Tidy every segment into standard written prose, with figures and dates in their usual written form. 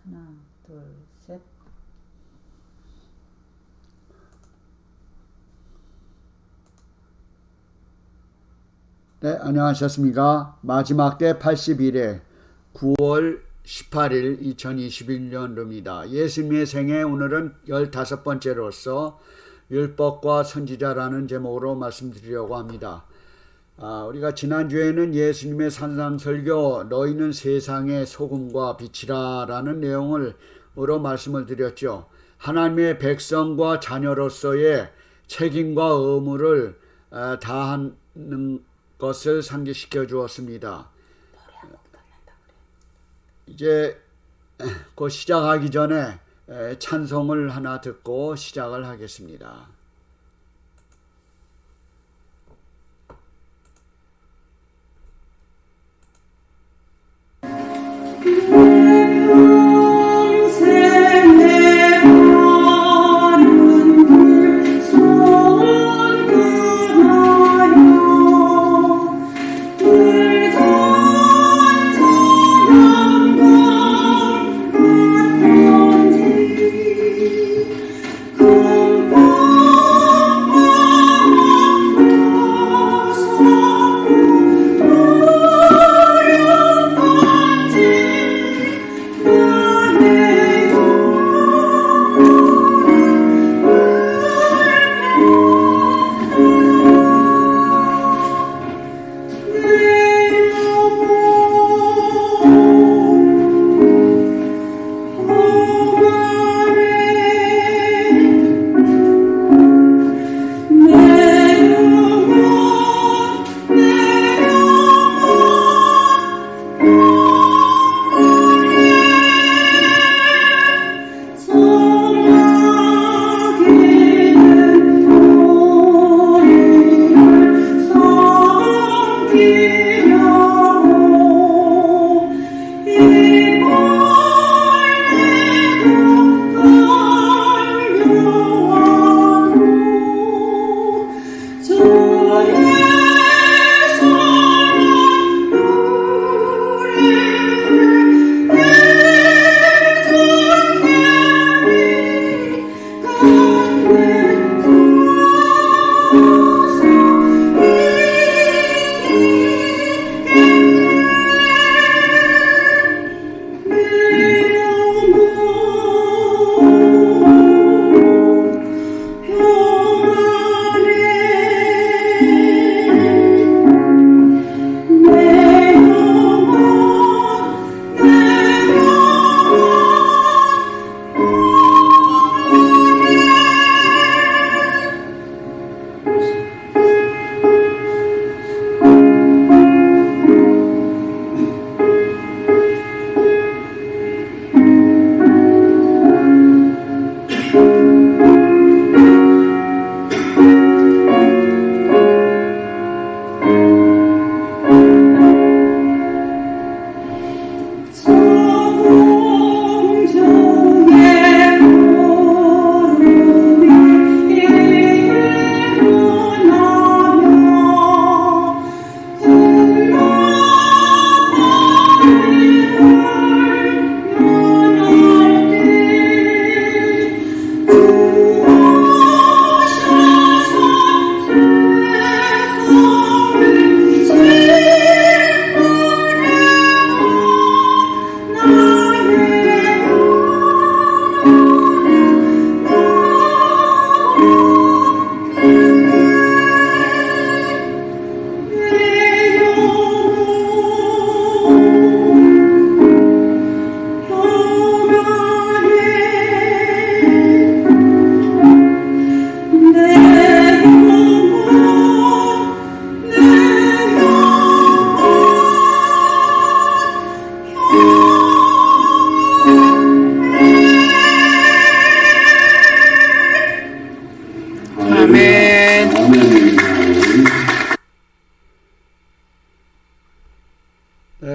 하나, 둘, 셋. 네, 안녕하셨습니까? 마지막 때 81회 9월 18일 2021년도입니다. 예수님의 생애 오늘은 15번째로서 율법과 선지자라는 제목으로 말씀드리려고 합니다. 우리가 지난주에는 예수님의 산상설교 너희는 세상의 소금과 빛이라 라는 내용으로 말씀을 드렸죠. 하나님의 백성과 자녀로서의 책임과 의무를 다하는 것을 상기시켜 주었습니다. 이제 그 시작하기 전에 찬송을 하나 듣고 시작을 하겠습니다.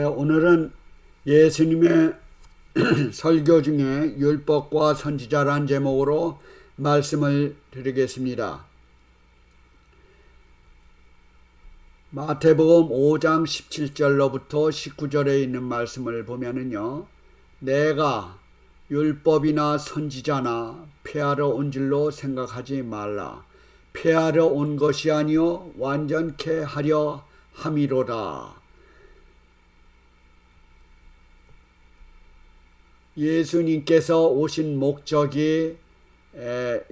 오늘은 예수님의 설교 중에 율법과 선지자란 제목으로 말씀을 드리겠습니다. 마태복음 5장 17절로부터 19절에 있는 말씀을 보면은요, 내가 율법이나 선지자나 폐하러 온 줄로 생각하지 말라. 폐하러 온 것이 아니요 완전케 하려 함이로다. 예수님께서 오신 목적이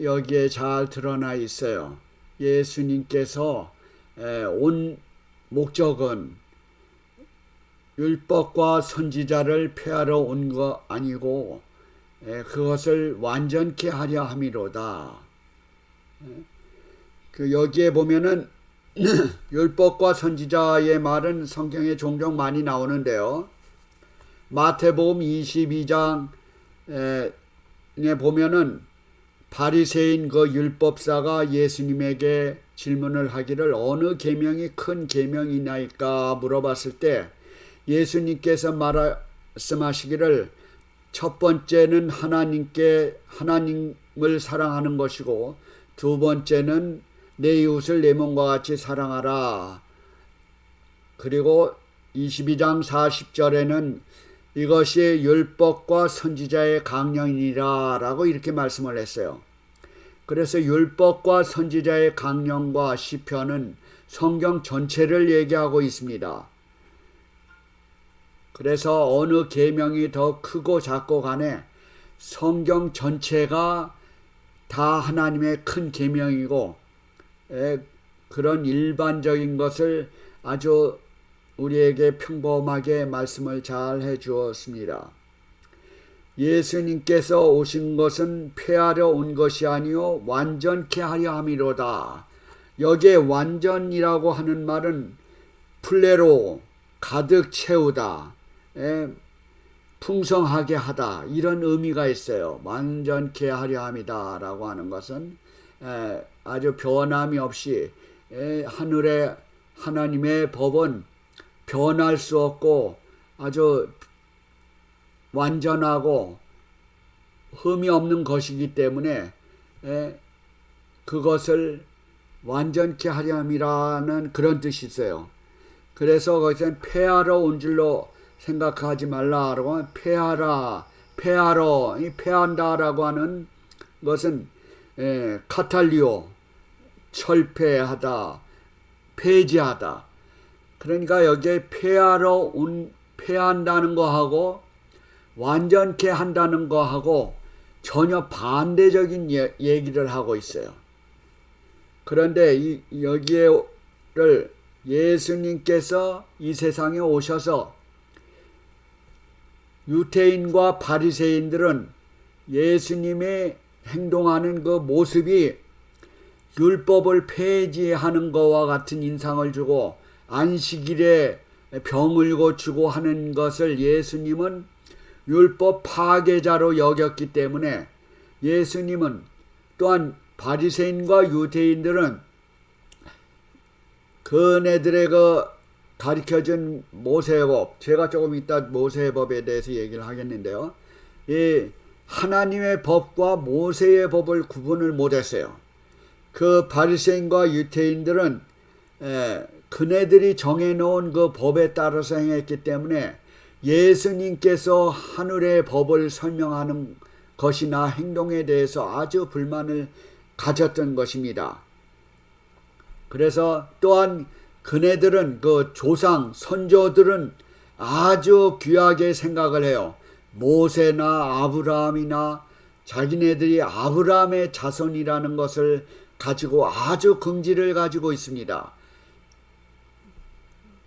여기에 잘 드러나 있어요. 예수님께서 온 목적은 율법과 선지자를 폐하러 온 거 아니고 그것을 완전케 하려 함이로다. 여기에 보면은 율법과 선지자의 말은 성경에 종종 많이 나오는데요. 마태복음 22장에 보면은 바리새인 그 율법사가 예수님에게 질문을 하기를 어느 계명이 큰 계명이나이까 물어봤을 때 예수님께서 말씀하시기를 첫 번째는 하나님을 사랑하는 것이고 두 번째는 내 이웃을 내 몸과 같이 사랑하라. 그리고 22장 40절에는 이것이 율법과 선지자의 강령이니라 라고 이렇게 말씀을 했어요. 그래서 율법과 선지자의 강령과 시편은 성경 전체를 얘기하고 있습니다. 그래서 어느 계명이 더 크고 작고 간에 성경 전체가 다 하나님의 큰 계명이고 그런 일반적인 것을 아주 우리에게 평범하게 말씀을 잘 해주었습니다. 예수님께서 오신 것은 폐하려 온 것이 아니요 완전케 하려 함이로다. 여기에 완전이라고 하는 말은 플레로 가득 채우다, 풍성하게 하다 이런 의미가 있어요. 완전케 하려 함이다 라고 하는 것은 아주 변함이 없이 하늘의 하나님의 법은 변할 수 없고 아주 완전하고 흠이 없는 것이기 때문에 그것을 완전케 하려 함이라는 그런 뜻이 있어요. 그래서 거기서는 폐하러 온 줄로 생각하지 말라라고 하면 폐하러, 폐한다라고 하는 것은 카탈리오, 철폐하다, 폐지하다. 그러니까 여기에 폐한다는 거하고 완전케 한다는 거하고 전혀 반대적인 얘기를 하고 있어요. 그런데 여기에를 예수님께서 이 세상에 오셔서 유대인과 바리새인들은 예수님이 행동하는 그 모습이 율법을 폐지하는 것과 같은 인상을 주고 안식일에 병을 고치고 하는 것을 예수님은 율법 파괴자로 여겼기 때문에 예수님은 또한 바리새인과 유대인들은 그네들의 가르쳐준 모세의 법, 제가 조금 이따 모세의 법에 대해서 얘기를 하겠는데요. 이 하나님의 법과 모세의 법을 구분을 못했어요. 그 바리새인과 유대인들은 그네들이 정해놓은 그 법에 따라서 행했기 때문에 예수님께서 하늘의 법을 설명하는 것이나 행동에 대해서 아주 불만을 가졌던 것입니다. 그래서 또한 그네들은 그 조상, 선조들은 아주 귀하게 생각을 해요. 모세나 아브라함이나 자기네들이 아브라함의 자손이라는 것을 가지고 아주 긍지를 가지고 있습니다.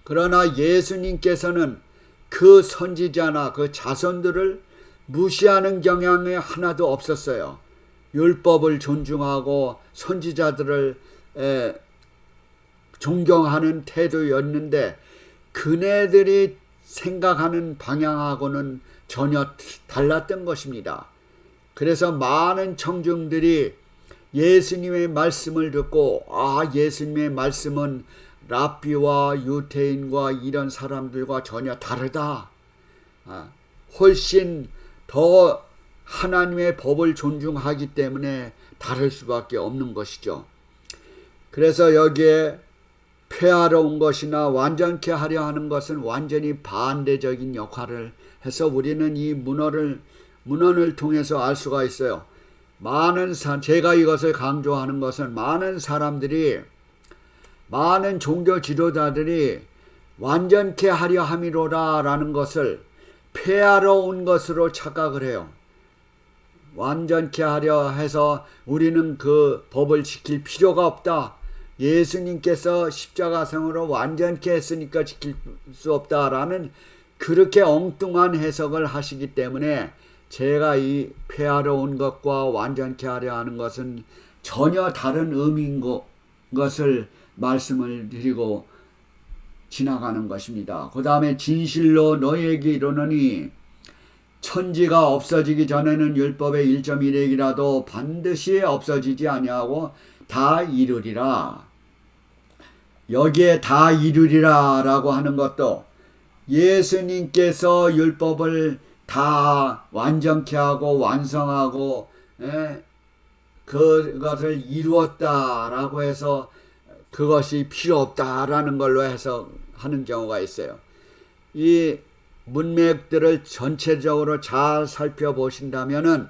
그러나 예수님께서는 그 선지자나 그 자손들을 무시하는 경향이 하나도 없었어요. 율법을 존중하고 선지자들을 존경하는 태도였는데 그네들이 생각하는 방향하고는 전혀 달랐던 것입니다. 그래서 많은 청중들이 예수님의 말씀을 듣고 예수님의 말씀은 랍비와 유대인과 이런 사람들과 전혀 다르다. 훨씬 더 하나님의 법을 존중하기 때문에 다를 수밖에 없는 것이죠. 그래서 여기에 폐하러 온 것이나 완전케 하려 하는 것은 완전히 반대적인 역할을 해서 우리는 이 문헌을 통해서 알 수가 있어요. 제가 이것을 강조하는 것은 많은 사람들이, 많은 종교 지도자들이 완전케 하려 함이로라 라는 것을 폐하러 온 것으로 착각을 해요. 완전케 하려 해서 우리는 그 법을 지킬 필요가 없다. 예수님께서 십자가상으로 완전케 했으니까 지킬 수 없다라는 그렇게 엉뚱한 해석을 하시기 때문에 제가 이 폐하러 온 것과 완전케 하려 하는 것은 전혀 다른 의미인 것을 말씀을 드리고 지나가는 것입니다. 그 다음에 진실로 너희에게 이르노니 천지가 없어지기 전에는 율법의 1.1핵이라도 반드시 없어지지 아니하고 다 이루리라. 여기에 다 이루리라 라고 하는 것도 예수님께서 율법을 다 완전케 하고 완성하고 그것을 이루었다라고 해서 그것이 필요 없다라는 걸로 해석하는 경우가 있어요. 이 문맥들을 전체적으로 잘 살펴보신다면은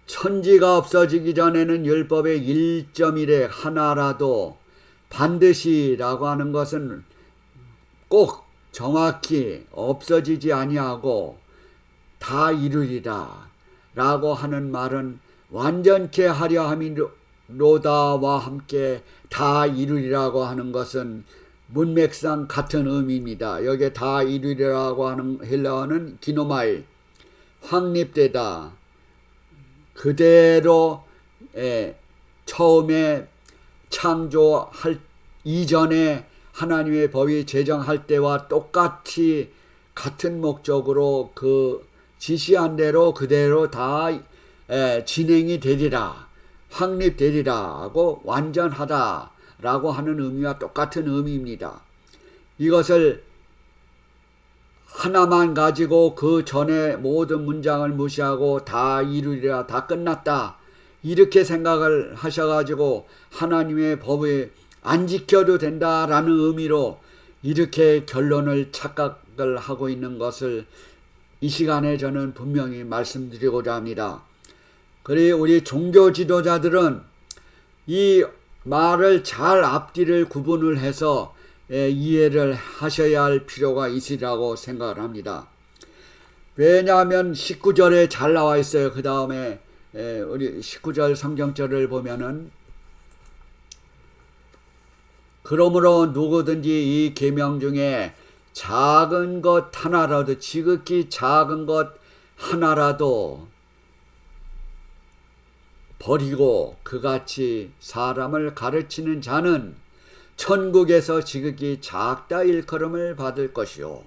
천지가 없어지기 전에는 율법의 1.1의 하나라도 반드시라고 하는 것은 꼭 정확히 없어지지 아니하고 다 이루리라 라고 하는 말은 완전케 하려 함이로다와 함께 다 이루리라고 하는 것은 문맥상 같은 의미입니다. 여기에 다 이루리라고 하는 헬라어는 기노마이, 확립되다. 그대로 처음에 창조할 이전에 하나님의 법이 제정할 때와 똑같이 같은 목적으로 그 지시한 대로 그대로 다 진행이 되리라, 확립되리라 하고 완전하다라고 하는 의미와 똑같은 의미입니다. 이것을 하나만 가지고 그 전에 모든 문장을 무시하고 다 이루리라, 다 끝났다 이렇게 생각을 하셔가지고 하나님의 법을 안 지켜도 된다라는 의미로 이렇게 결론을 착각을 하고 있는 것을 이 시간에 저는 분명히 말씀드리고자 합니다. 그리고 우리 종교 지도자들은 이 말을 잘 앞뒤를 구분을 해서 이해를 하셔야 할 필요가 있으리라고 생각을 합니다. 왜냐하면 19절에 잘 나와 있어요. 그 다음에 우리 19절 성경절을 보면은 그러므로 누구든지 이 계명 중에 작은 것 하나라도, 지극히 작은 것 하나라도 버리고 그같이 사람을 가르치는 자는 천국에서 지극히 작다 일컬음을 받을 것이요.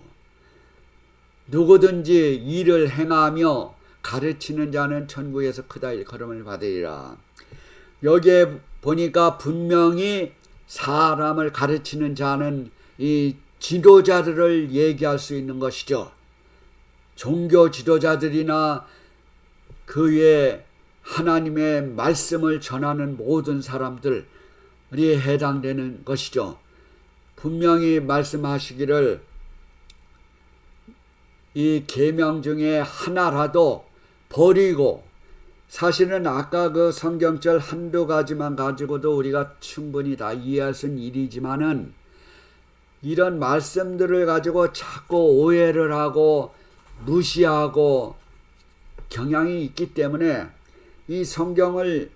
누구든지 일을 행하며 가르치는 자는 천국에서 크다 일컬음을 받으리라. 여기에 보니까 분명히 사람을 가르치는 자는 이 지도자들을 얘기할 수 있는 것이죠. 종교 지도자들이나 그 외에 하나님의 말씀을 전하는 모든 사람들이 해당되는 것이죠. 분명히 말씀하시기를 이 계명 중에 하나라도 버리고, 사실은 아까 그 성경절 한두 가지만 가지고도 우리가 충분히 다 이해할 수 있는 일이지만은 이런 말씀들을 가지고 자꾸 오해를 하고 무시하고 경향이 있기 때문에 이 성경을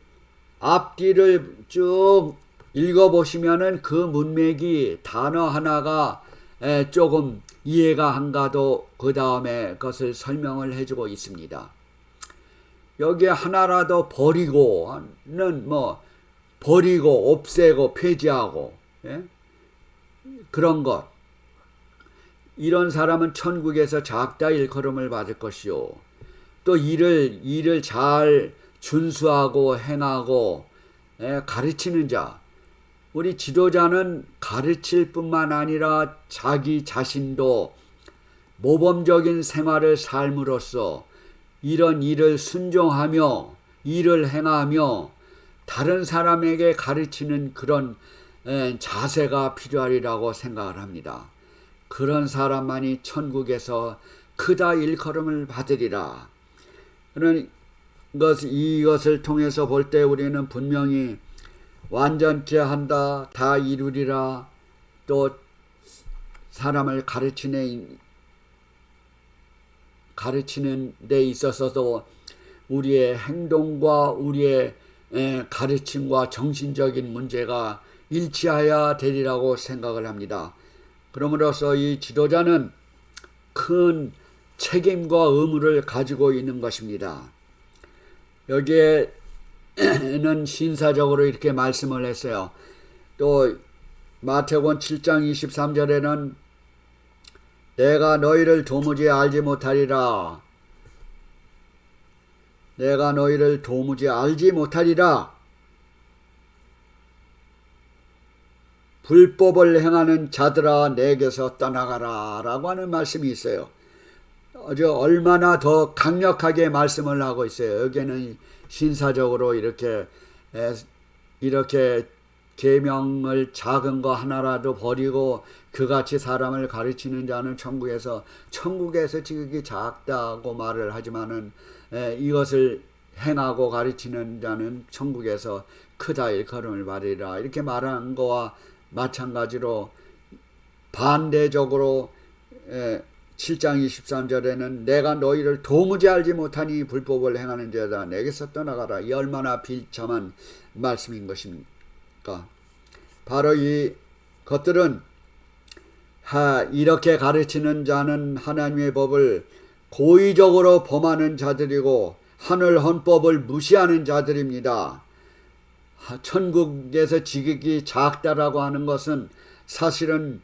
앞뒤를 쭉 읽어보시면은 그 문맥이 단어 하나가 조금 이해가 안 가도 그 다음에 그것을 설명을 해주고 있습니다. 여기에 하나라도 버리고는 버리고 없애고 폐지하고 그런 것, 이런 사람은 천국에서 작다 일컬음을 받을 것이요. 또 일을 잘 준수하고 행하고 가르치는 자, 우리 지도자는 가르칠 뿐만 아니라 자기 자신도 모범적인 생활을 삶으로써 이런 일을 순종하며 일을 행하며 다른 사람에게 가르치는 그런 자세가 필요하리라고 생각을 합니다. 그런 사람만이 천국에서 크다 일컬음을 받으리라. 그런 이것을 통해서 볼 때 우리는 분명히 완전케 한다, 다 이루리라, 또 사람을 가르치는 데 있어서도 우리의 행동과 우리의 가르침과 정신적인 문제가 일치하여야 되리라고 생각을 합니다. 그러므로서 이 지도자는 큰 책임과 의무를 가지고 있는 것입니다. 여기에는 신사적으로 이렇게 말씀을 했어요. 또 마태복음 7장 23절에는 내가 너희를 도무지 알지 못하리라. 내가 너희를 도무지 알지 못하리라. 불법을 행하는 자들아 내게서 떠나가라 라고 하는 말씀이 있어요. 아주 얼마나 더 강력하게 말씀을 하고 있어요. 여기에는 신사적으로 이렇게 계명을 작은 거 하나라도 버리고 그같이 사람을 가르치는 자는 천국에서 지극히 작다고 말을 하지만은 이것을 행하고 가르치는 자는 천국에서 크다 일컬음을 받으리라 이렇게 말한 거와 마찬가지로 반대적으로 7장 23절에는 내가 너희를 도무지 알지 못하니 불법을 행하는 자다 내게서 떠나가라. 이 얼마나 비참한 말씀인 것입니까? 바로 이 것들은 이렇게 가르치는 자는 하나님의 법을 고의적으로 범하는 자들이고 하늘 헌법을 무시하는 자들입니다. 천국에서 지극히 작다라고 하는 것은 사실은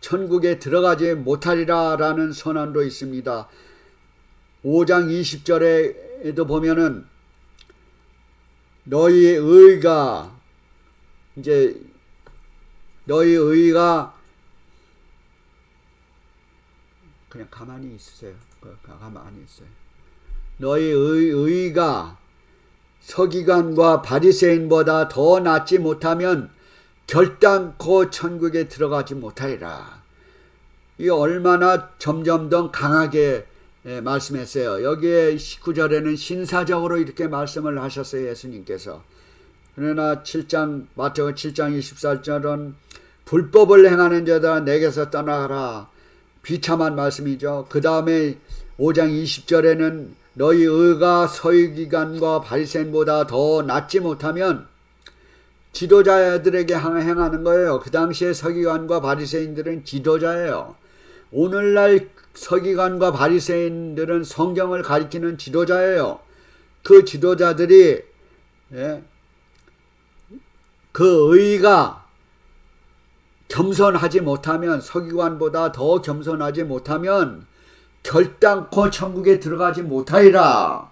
천국에 들어가지 못하리라 라는 선언도 있습니다. 5장 20절에도 보면은 너희 의가 그냥 가만히 있으세요. 가만히 있어요. 너희 의가 서기관과 바리새인보다 더 낫지 못하면 결단코 천국에 들어가지 못하리라. 이 얼마나 점점 더 강하게 말씀했어요. 여기에 19절에는 신사적으로 이렇게 말씀을 하셨어요. 예수님께서. 그러나 마태복음 7장 24절은 불법을 행하는 자다 내게서 떠나가라. 비참한 말씀이죠. 그 다음에 5장 20절에는 너희 의가 서기관과 바리새인보다 더 낫지 못하면 지도자들에게 행하는 거예요. 그 당시에 서기관과 바리새인들은 지도자예요. 오늘날 서기관과 바리새인들은 성경을 가리키는 지도자예요. 그 지도자들이 그 의가 겸손하지 못하면 서기관보다 더 겸손하지 못하면 결단코 천국에 들어가지 못하리라.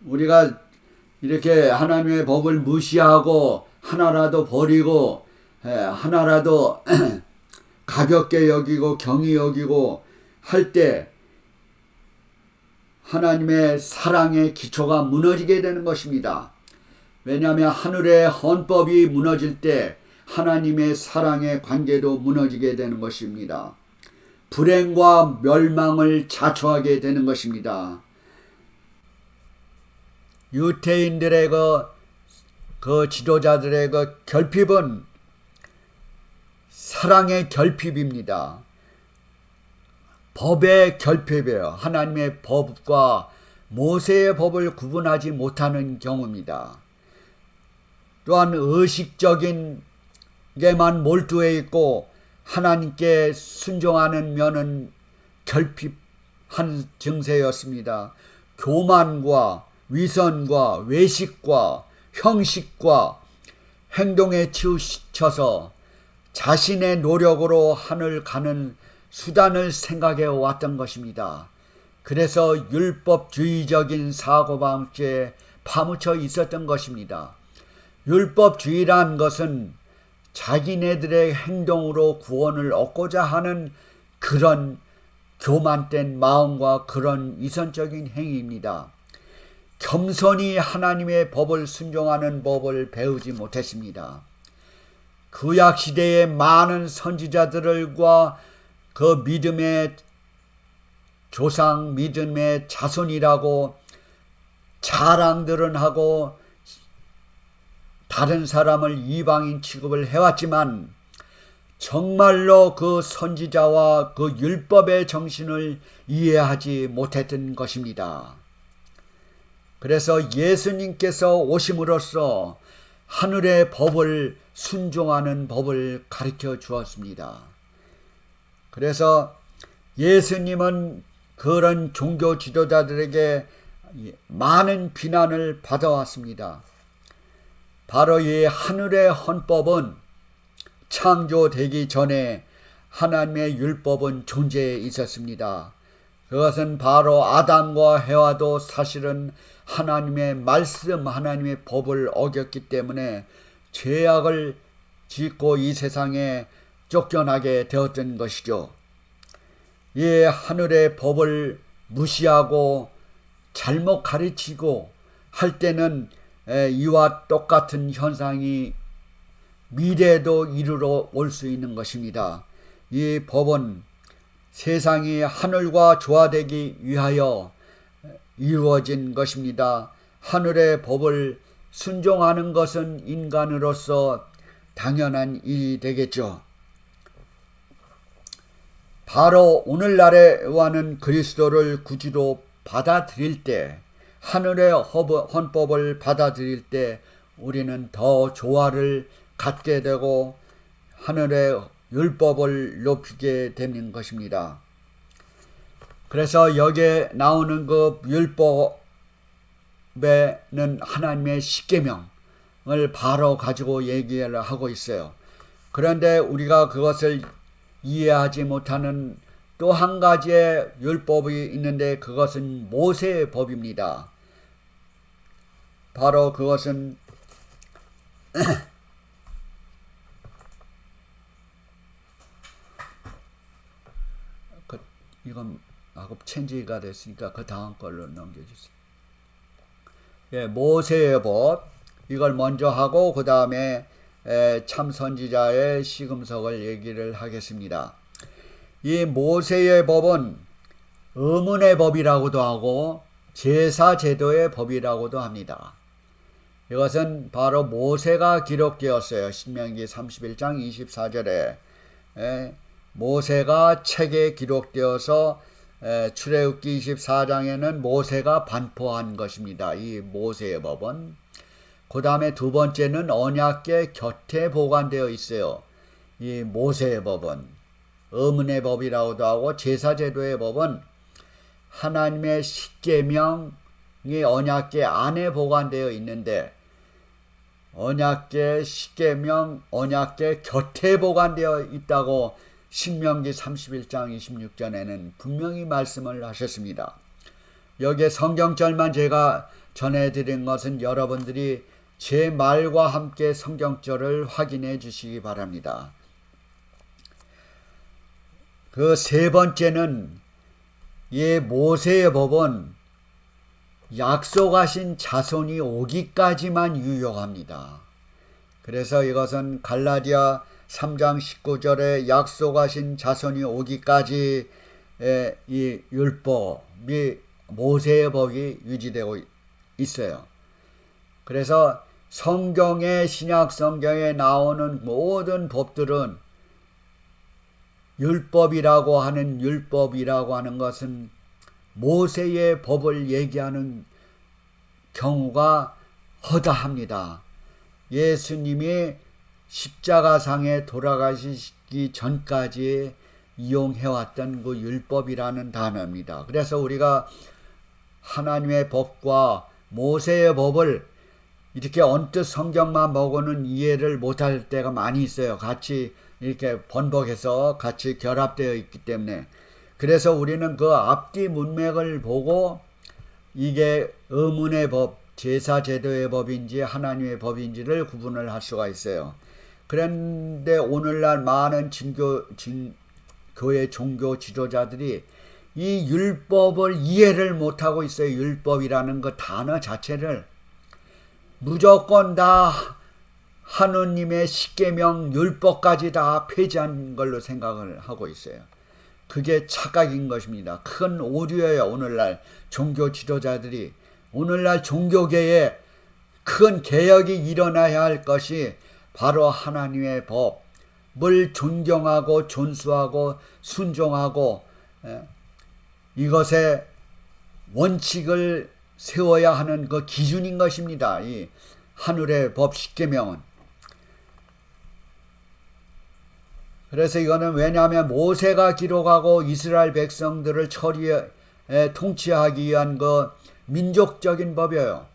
우리가 이렇게 하나님의 법을 무시하고 하나라도 버리고 하나라도 가볍게 여기고 경히 여기고 할 때 하나님의 사랑의 기초가 무너지게 되는 것입니다. 왜냐하면 하늘의 헌법이 무너질 때 하나님의 사랑의 관계도 무너지게 되는 것입니다. 불행과 멸망을 자초하게 되는 것입니다. 유대인들의 그 지도자들의 그 결핍은 사랑의 결핍입니다. 법의 결핍이에요. 하나님의 법과 모세의 법을 구분하지 못하는 경우입니다. 또한 의식적인 게만 몰두해 있고 하나님께 순종하는 면은 결핍한 증세였습니다. 교만과 위선과 외식과 형식과 행동에 치우쳐서 자신의 노력으로 하늘 가는 수단을 생각해 왔던 것입니다. 그래서 율법주의적인 사고방식에 파묻혀 있었던 것입니다. 율법주의란 것은 자기네들의 행동으로 구원을 얻고자 하는 그런 교만된 마음과 그런 위선적인 행위입니다. 겸손히 하나님의 법을 순종하는 법을 배우지 못했습니다. 구약시대의 많은 선지자들과 그 믿음의 조상 믿음의 자손이라고 자랑들은 하고 다른 사람을 이방인 취급을 해왔지만 정말로 그 선지자와 그 율법의 정신을 이해하지 못했던 것입니다. 그래서 예수님께서 오심으로써 하늘의 법을 순종하는 법을 가르쳐 주었습니다. 그래서 예수님은 그런 종교 지도자들에게 많은 비난을 받아왔습니다. 바로 이 하늘의 헌법은 창조되기 전에 하나님의 율법은 존재해 있었습니다. 그것은 바로 아담과 해와도 사실은 하나님의 말씀, 하나님의 법을 어겼기 때문에 죄악을 짓고 이 세상에 쫓겨나게 되었던 것이죠. 이 하늘의 법을 무시하고 잘못 가르치고 할 때는 이와 똑같은 현상이 미래에도 이르러 올 수 있는 것입니다. 이 법은 세상이 하늘과 조화되기 위하여 이루어진 것입니다. 하늘의 법을 순종하는 것은 인간으로서 당연한 일이 되겠죠. 바로 오늘날에 와는 그리스도를 구주로 받아들일 때, 하늘의 헌법을 받아들일 때 우리는 더 조화를 갖게 되고 하늘의 율법을 높이게 되는 것입니다. 그래서 여기에 나오는 그 율법에는 하나님의 십계명을 바로 가지고 얘기를 하고 있어요. 그런데 우리가 그것을 이해하지 못하는 또 한 가지의 율법이 있는데 그것은 모세의 법입니다. 바로 그것은 이건 체인지가 됐으니까 그 다음 걸로 넘겨주세요. 예, 모세의 법 이걸 먼저 하고 그 다음에 참 선지자의 시금석을 얘기를 하겠습니다. 이 모세의 법은 의문의 법이라고도 하고 제사 제도의 법이라고도 합니다. 이것은 바로 모세가 기록되었어요. 신명기 31장 24절에 모세가 책에 기록되어서 출애굽기 24장에는 모세가 반포한 것입니다. 이 모세의 법은. 그 다음에 두 번째는 언약궤 곁에 보관되어 있어요. 이 모세의 법은 의문의 법이라고도 하고 제사제도의 법은 하나님의 십계명이 언약궤 안에 보관되어 있는데 언약궤 십계명 언약궤 곁에 보관되어 있다고 신명기 31장 26절에는 분명히 말씀을 하셨습니다. 여기에 성경절만 제가 전해드린 것은 여러분들이 제 말과 함께 성경절을 확인해 주시기 바랍니다. 그 세 번째는 이 모세의 법은 약속하신 자손이 오기까지만 유효합니다. 그래서 이것은 갈라디아 3장 19절에 약속하신 자손이 오기까지 이 율법이 모세의 법이 유지되고 있어요. 그래서 성경의 신약 성경에 나오는 모든 법들은 율법이라고 하는 것은 모세의 법을 얘기하는 경우가 허다합니다. 예수님이 십자가상에 돌아가시기 전까지 이용해왔던 그 율법이라는 단어입니다. 그래서 우리가 하나님의 법과 모세의 법을 이렇게 언뜻 성경만 보고는 이해를 못할 때가 많이 있어요. 같이 이렇게 번복해서 같이 결합되어 있기 때문에. 그래서 우리는 그 앞뒤 문맥을 보고 이게 의문의 법, 제사제도의 법인지 하나님의 법인지를 구분을 할 수가 있어요. 그런데 오늘날 많은 교회 종교 지도자들이 이 율법을 이해를 못하고 있어요. 율법이라는 그 단어 자체를 무조건 다 하느님의 십계명 율법까지 다 폐지한 걸로 생각을 하고 있어요. 그게 착각인 것입니다. 큰 오류예요. 오늘날 종교 지도자들이. 오늘날 종교계에 큰 개혁이 일어나야 할 것이 바로 하나님의 법을 존경하고 존수하고 순종하고 이것의 원칙을 세워야 하는 그 기준인 것입니다. 이 하늘의 법 십계명은. 그래서 이거는 왜냐하면 모세가 기록하고 이스라엘 백성들을 통치하기 위한 그 민족적인 법이에요.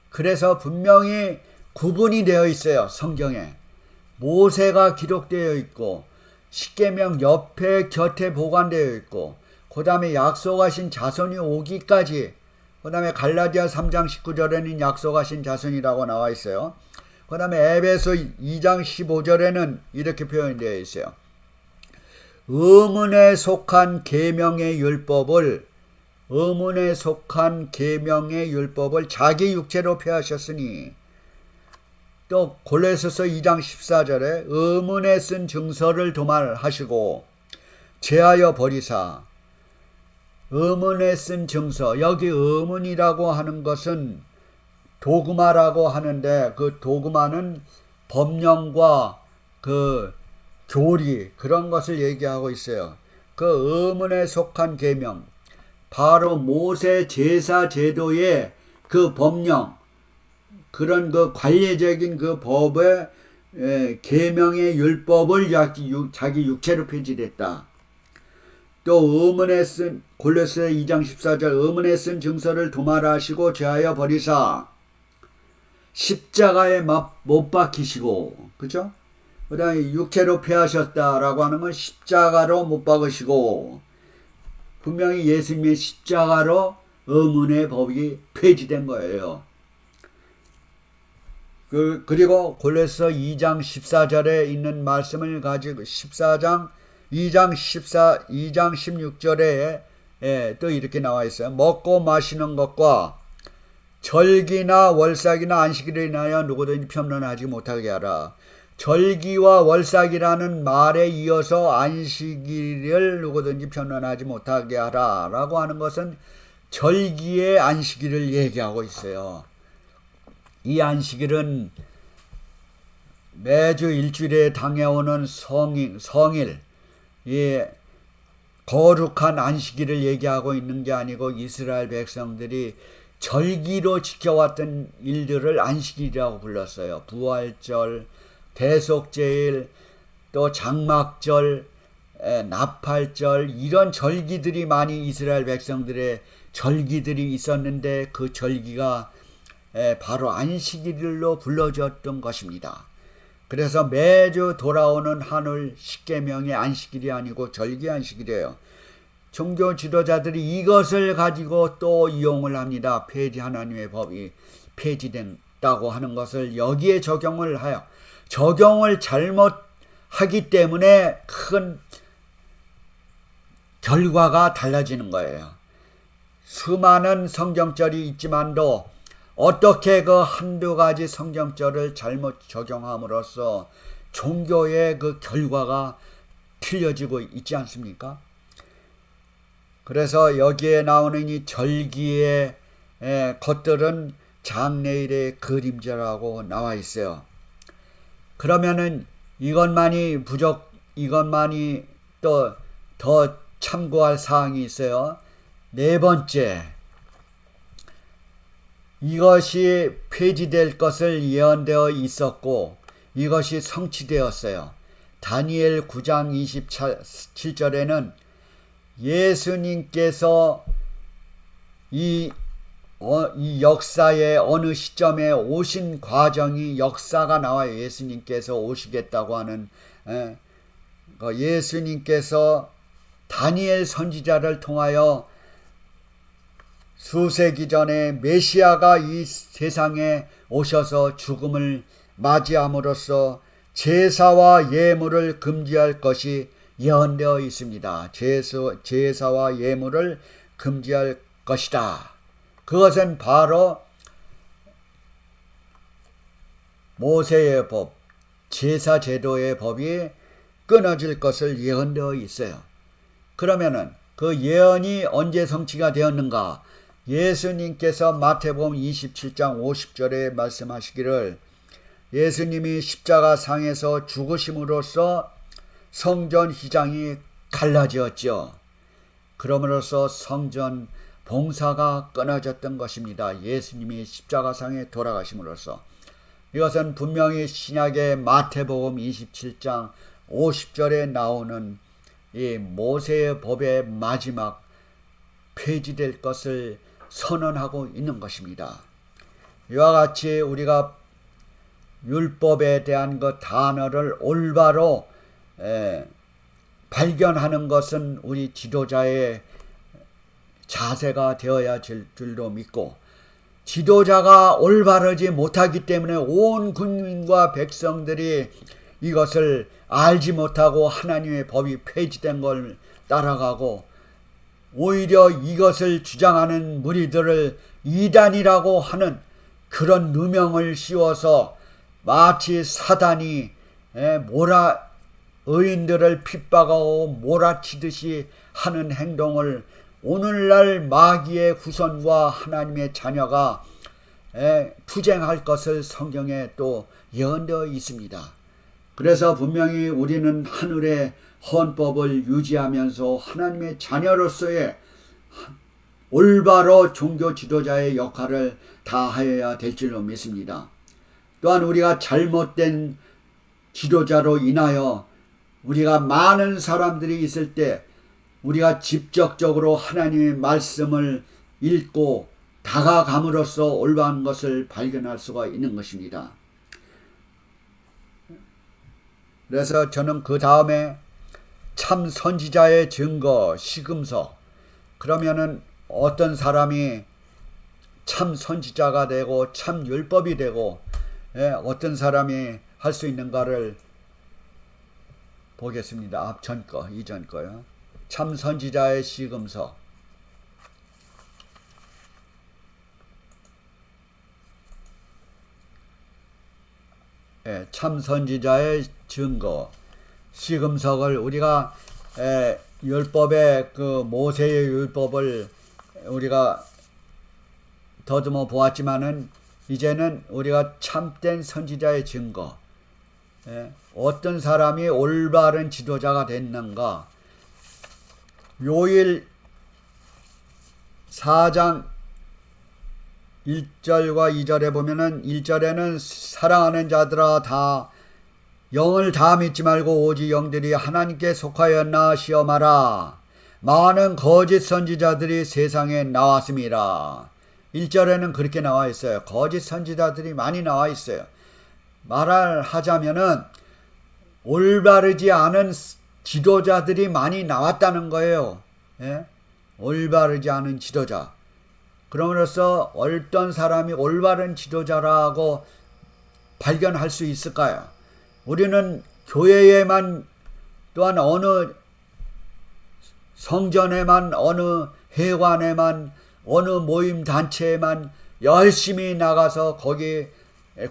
그래서 분명히 구분이 되어 있어요. 성경에. 모세가 기록되어 있고 십계명 옆에 곁에 보관되어 있고 그 다음에 약속하신 자손이 오기까지, 그 다음에 갈라디아 3장 19절에는 약속하신 자손이라고 나와 있어요. 그 다음에 에베소 2장 15절에는 이렇게 표현되어 있어요. 의문에 속한 계명의 율법을 자기 육체로 폐하셨으니, 또 골로새서 2장 14절에 의문에 쓴 증서를 도말하시고 제하여 버리사. 의문에 쓴 증서, 여기 의문이라고 하는 것은 도그마라고 하는데, 그 도그마는 법령과 그 교리, 그런 것을 얘기하고 있어요. 그 의문에 속한 계명, 바로 모세 제사 제도의 그 법령, 그런 그 관례적인 그 법의 계명의 율법을 자기 육체로 표지했다. 또 의문에 쓴 골로새 2장 14절 의문에 쓴 증서를 도말하시고 제하여 버리사 십자가에 못 박히시고, 그죠? 그 다음에 육체로 폐하셨다라고 하는 건 십자가로 못 박으시고, 분명히 예수님의 십자가로 의문의 법이 폐지된 거예요. 그리고 골로새 2장 14절에 있는 말씀을 가지고 2장 16절에 또 이렇게 나와 있어요. 먹고 마시는 것과 절기나 월삭이나 안식일을 인하여 누구든지 편론하지 못하게 하라. 절기와 월삭이라는 말에 이어서 안식일을 누구든지 편론하지 못하게 하라 라고 하는 것은 절기의 안식일을 얘기하고 있어요. 이 안식일은 매주 일주일에 당해오는 성일, 이 거룩한 안식일을 얘기하고 있는 게 아니고, 이스라엘 백성들이 절기로 지켜왔던 일들을 안식일이라고 불렀어요. 부활절, 대속제일, 또 장막절, 나팔절, 이런 절기들이 많이 이스라엘 백성들의 절기들이 있었는데, 그 절기가 바로 안식일로 불러졌던 것입니다. 그래서 매주 돌아오는 하늘 십계명의 안식일이 아니고 절기 안식일이에요. 종교 지도자들이 이것을 가지고 또 이용을 합니다. 하나님의 법이 폐지된다고 하는 것을 여기에 적용을 해요. 적용을 잘못하기 때문에 큰 결과가 달라지는 거예요. 수많은 성경절이 있지만도 어떻게 그 한두 가지 성경절을 잘못 적용함으로써 종교의 그 결과가 틀려지고 있지 않습니까? 그래서 여기에 나오는 이 절기의 것들은 장래일의 그림자라고 나와 있어요. 그러면은 이것만이 또 더 참고할 사항이 있어요. 네 번째, 이것이 폐지될 것을 예언되어 있었고 이것이 성취되었어요. 다니엘 9장 27절에는 예수님께서 이 역사의 어느 시점에 오신 과정이 역사가 나와요. 예수님께서 오시겠다고 하는, 예수님께서 다니엘 선지자를 통하여 수세기 전에 메시아가 이 세상에 오셔서 죽음을 맞이함으로써 제사와 예물을 금지할 것이 예언되어 있습니다. 제사와 예물을 금지할 것이다. 그것은 바로 모세의 법, 제사 제도의 법이 끊어질 것을 예언되어 있어요. 그러면은 그 예언이 언제 성취가 되었는가? 예수님께서 마태복음 27장 50절에 말씀하시기를 예수님이 십자가 상에서 죽으심으로써 성전 휘장이 갈라지었죠. 그러므로써 성전 봉사가 끊어졌던 것입니다. 예수님이 십자가상에 돌아가심으로써. 이것은 분명히 신약의 마태복음 27장 50절에 나오는 이 모세의 법의 마지막 폐지될 것을 선언하고 있는 것입니다. 이와 같이 우리가 율법에 대한 그 단어를 올바로 발견하는 것은 우리 지도자의 자세가 되어야 될 줄로 믿고, 지도자가 올바르지 못하기 때문에 온 국민과 백성들이 이것을 알지 못하고 하나님의 법이 폐지된 걸 따라가고, 오히려 이것을 주장하는 무리들을 이단이라고 하는 그런 누명을 씌워서 마치 사단이 의인들을 핍박하고 몰아치듯이 하는 행동을 오늘날 마귀의 후손과 하나님의 자녀가 투쟁할 것을 성경에 또 예언되어 있습니다. 그래서 분명히 우리는 하늘의 헌법을 유지하면서 하나님의 자녀로서의 올바로 종교 지도자의 역할을 다하여야 될 줄로 믿습니다. 또한 우리가 잘못된 지도자로 인하여 우리가 많은 사람들이 있을 때 우리가 직접적으로 하나님의 말씀을 읽고 다가감으로써 올바른 것을 발견할 수가 있는 것입니다. 그래서 저는 그 다음에 참 선지자의 증거, 시금서, 그러면은 어떤 사람이 참 선지자가 되고 참 율법이 되고 어떤 사람이 할 수 있는가를 보겠습니다. 앞전 거, 이전 거요. 참 선지자의 시금서. 참 선지자의 증거, 시금석을 우리가 율법의 그 모세의 율법을 우리가 더듬어 보았지만은 이제는 우리가 참된 선지자의 증거, 어떤 사람이 올바른 지도자가 됐는가. 요일 4장 1절과 2절에 보면은 1절에는 사랑하는 자들아 다 영을 다 믿지 말고 오직 영들이 하나님께 속하였나 시험하라. 많은 거짓 선지자들이 세상에 나왔습니다. 1절에는 그렇게 나와 있어요. 거짓 선지자들이 많이 나와 있어요. 말을 하자면은 올바르지 않은 지도자들이 많이 나왔다는 거예요. 올바르지 않은 지도자. 그럼으로써 어떤 사람이 올바른 지도자라고 발견할 수 있을까요? 우리는 교회에만, 또한 어느 성전에만, 어느 회관에만, 어느 모임 단체에만 열심히 나가서 거기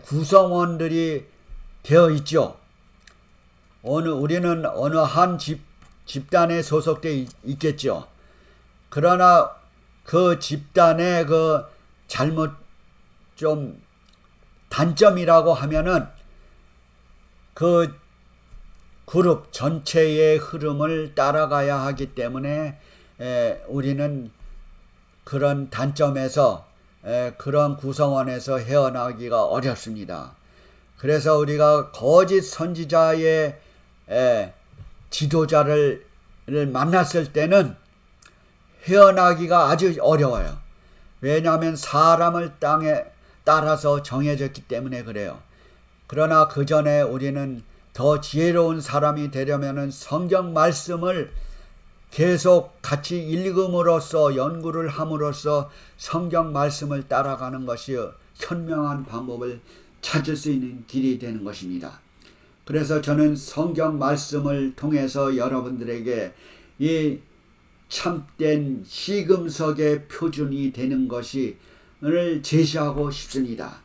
구성원들이 되어 있죠. 우리는 어느 한 집단에 소속되어 있겠죠. 그러나 그 집단의 그 잘못 좀 단점이라고 하면은 그 그룹 전체의 흐름을 따라가야 하기 때문에 우리는 그런 단점에서 그런 구성원에서 헤어나기가 어렵습니다. 그래서 우리가 거짓 선지자의 지도자를 만났을 때는 헤어나기가 아주 어려워요. 왜냐하면 사람을 땅에 따라서 정해졌기 때문에 그래요. 그러나 그 전에 우리는 더 지혜로운 사람이 되려면 성경 말씀을 계속 같이 읽음으로써, 연구를 함으로써 성경 말씀을 따라가는 것이 현명한 방법을 찾을 수 있는 길이 되는 것입니다. 그래서 저는 성경 말씀을 통해서 여러분들에게 이 참된 시금석의 표준이 되는 것을 제시하고 싶습니다.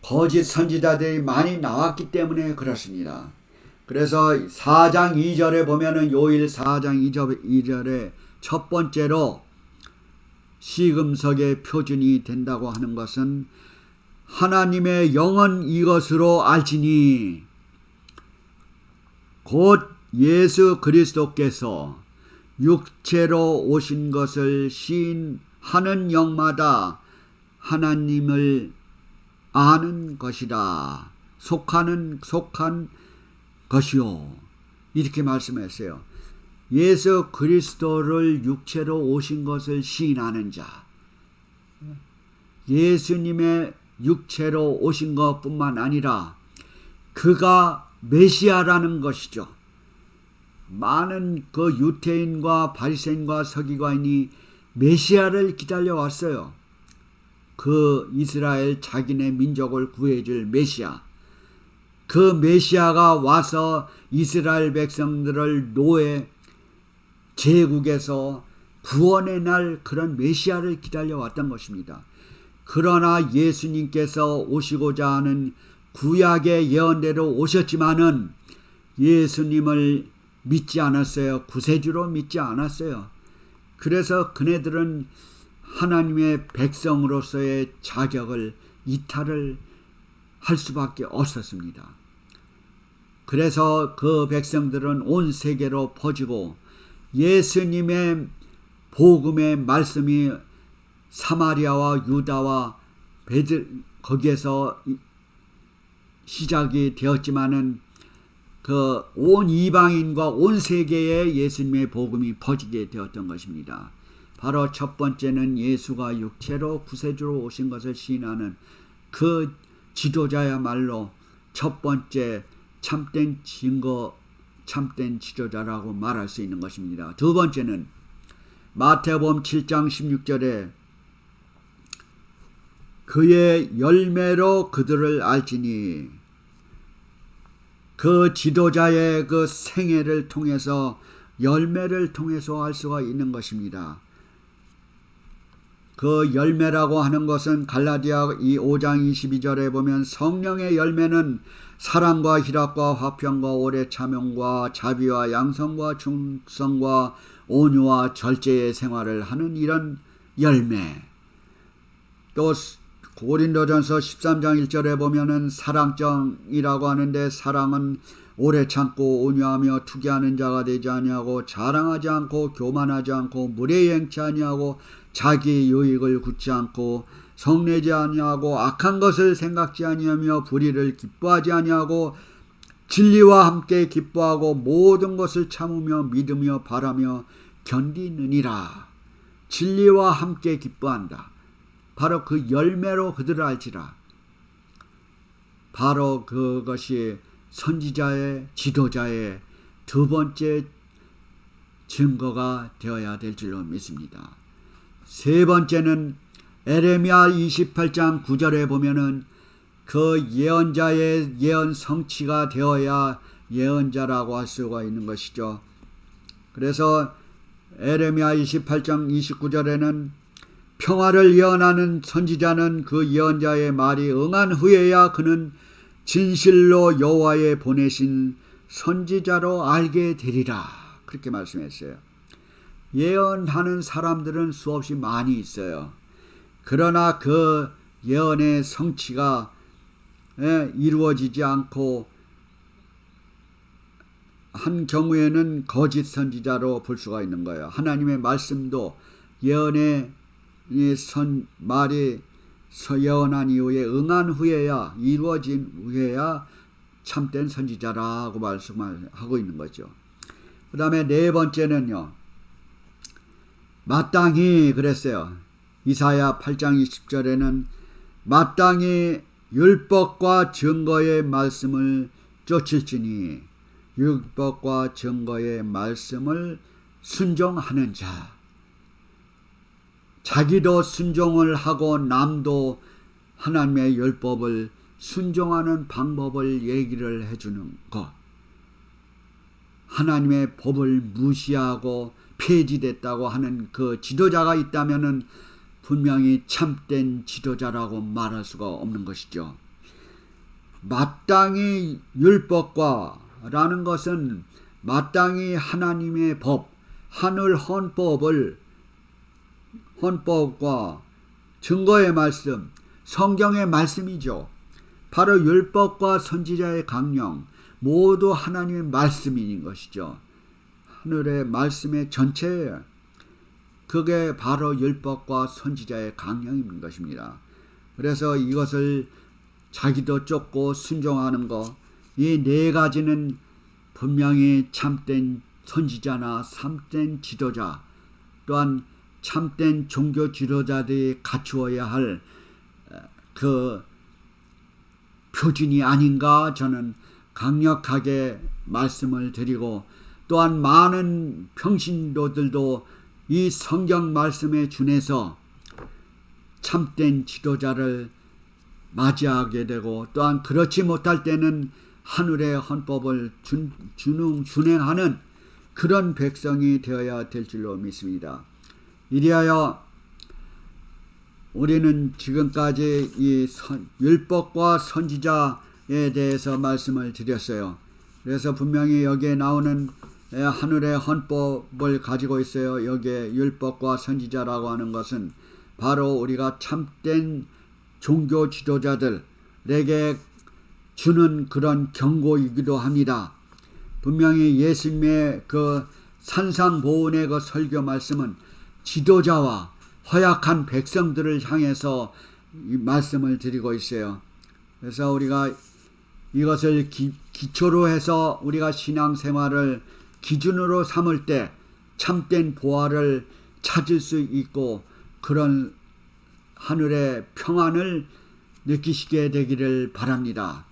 거짓 선지자들이 많이 나왔기 때문에 그렇습니다. 그래서 4장 2절에 보면은 요일 4장 2절에 첫 번째로 시금석의 표준이 된다고 하는 것은 하나님의 영은 이것으로 알지니 곧 예수 그리스도께서 육체로 오신 것을 시인하는 영마다 하나님을 아는 것이다. 속한 것이요. 이렇게 말씀했어요. 예수 그리스도를 육체로 오신 것을 시인하는 자. 예수님의 육체로 오신 것뿐만 아니라 그가 메시아라는 것이죠. 많은 그 유대인과 바리새인과 서기관이 메시아를 기다려왔어요. 그 이스라엘 자기네 민족을 구해줄 메시아. 그 메시아가 와서 이스라엘 백성들을 노예 제국에서 구원의 날 그런 메시아를 기다려왔던 것입니다. 그러나 예수님께서 오시고자 하는 구약의 예언대로 오셨지만은 예수님을 믿지 않았어요. 구세주로 믿지 않았어요. 그래서 그네들은 하나님의 백성으로서의 자격을 이탈을 할 수밖에 없었습니다. 그래서 그 백성들은 온 세계로 퍼지고 예수님의 복음의 말씀이 사마리아와 유다와 거기에서 시작이 되었지만은 그 온 이방인과 온 세계에 예수님의 복음이 퍼지게 되었던 것입니다. 바로 첫 번째는 예수가 육체로 구세주로 오신 것을 시인하는 그 지도자야말로 첫 번째 참된 증거, 참된 지도자라고 말할 수 있는 것입니다. 두 번째는 마태복음 7장 16절에 그의 열매로 그들을 알지니 그 지도자의 그 생애를 통해서 열매를 통해서 알 수가 있는 것입니다. 그 열매라고 하는 것은 갈라디아 5장 22절에 보면 성령의 열매는 사랑과 희락과 화평과 오래 참음과 자비와 양성과 충성과 온유와 절제의 생활을 하는 이런 열매. 또 고린도전서 13장 1절에 보면은 사랑정이라고 하는데 사랑은 오래 참고 온유하며 투기하는 자가 되지 아니하고 자랑하지 않고 교만하지 않고 무례히 행치 아니하고 자기 유익을 굳지 않고 성내지 아니하고 악한 것을 생각지 아니하며 불의를 기뻐하지 아니하고 진리와 함께 기뻐하고 모든 것을 참으며 믿으며 바라며 견디느니라. 진리와 함께 기뻐한다. 바로 그 열매로 그들을 알지라. 바로 그것이 선지자의 지도자의 두 번째 증거가 되어야 될 줄로 믿습니다. 세 번째는 에레미야 28장 9절에 보면은 그 예언자의 예언 성취가 되어야 예언자라고 할 수가 있는 것이죠. 그래서 에레미야 28장 29절에는 평화를 예언하는 선지자는 그 예언자의 말이 응한 후에야 그는 진실로 여호와의 보내신 선지자로 알게 되리라. 그렇게 말씀했어요. 예언하는 사람들은 수없이 많이 있어요. 그러나 그 예언의 성취가 이루어지지 않고 한 경우에는 거짓 선지자로 볼 수가 있는 거예요. 하나님의 말씀도 예언의 말이 예언한 이후에 응한 후에야 이루어진 후에야 참된 선지자라고 말씀을 하고 있는 거죠. 그 다음에 네 번째는요. 마땅히 그랬어요. 이사야 8장 20절에는 마땅히 율법과 증거의 말씀을 쫓을지니 율법과 증거의 말씀을 순종하는 자. 자기도 순종을 하고 남도 하나님의 율법을 순종하는 방법을 얘기를 해주는 것. 하나님의 법을 무시하고 폐지됐다고 하는 그 지도자가 있다면은 분명히 참된 지도자라고 말할 수가 없는 것이죠. 마땅히 율법과 라는 것은 마땅히 하나님의 법, 하늘 헌법과 증거의 말씀, 성경의 말씀이죠. 바로 율법과 선지자의 강령, 모두 하나님의 말씀인 것이죠. 하늘의 말씀의 전체예요. 그게 바로 율법과 선지자의 강령인 것입니다. 그래서 이것을 자기도 쫓고 순종하는 것, 이 네 가지는 분명히 참된 선지자나 참된 지도자, 또한 참된 종교 지도자들이 갖추어야 할 그 표준이 아닌가 저는 강력하게 말씀을 드리고, 또한 많은 평신도들도 이 성경 말씀에 준해서 참된 지도자를 맞이하게 되고, 또한 그렇지 못할 때는 하늘의 헌법을 준행하는 그런 백성이 되어야 될 줄로 믿습니다. 이리하여 우리는 지금까지 이 율법과 선지자에 대해서 말씀을 드렸어요. 그래서 분명히 여기에 나오는 하늘의 헌법을 가지고 있어요. 여기에 율법과 선지자라고 하는 것은 바로 우리가 참된 종교 지도자들에게 주는 그런 경고이기도 합니다. 분명히 예수님의 그 산상보훈의 그 설교 말씀은 지도자와 허약한 백성들을 향해서 이 말씀을 드리고 있어요. 그래서 우리가 이것을 기초로 해서 우리가 신앙생활을 기준으로 삼을 때 참된 보화를 찾을 수 있고, 그런 하늘의 평안을 느끼시게 되기를 바랍니다.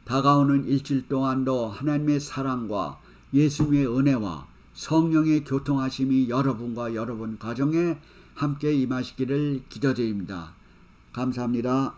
다가오는 일주일 동안도 하나님의 사랑과 예수님의 은혜와 성령의 교통하심이 여러분과 여러분 가정에 함께 임하시기를 기도드립니다. 감사합니다.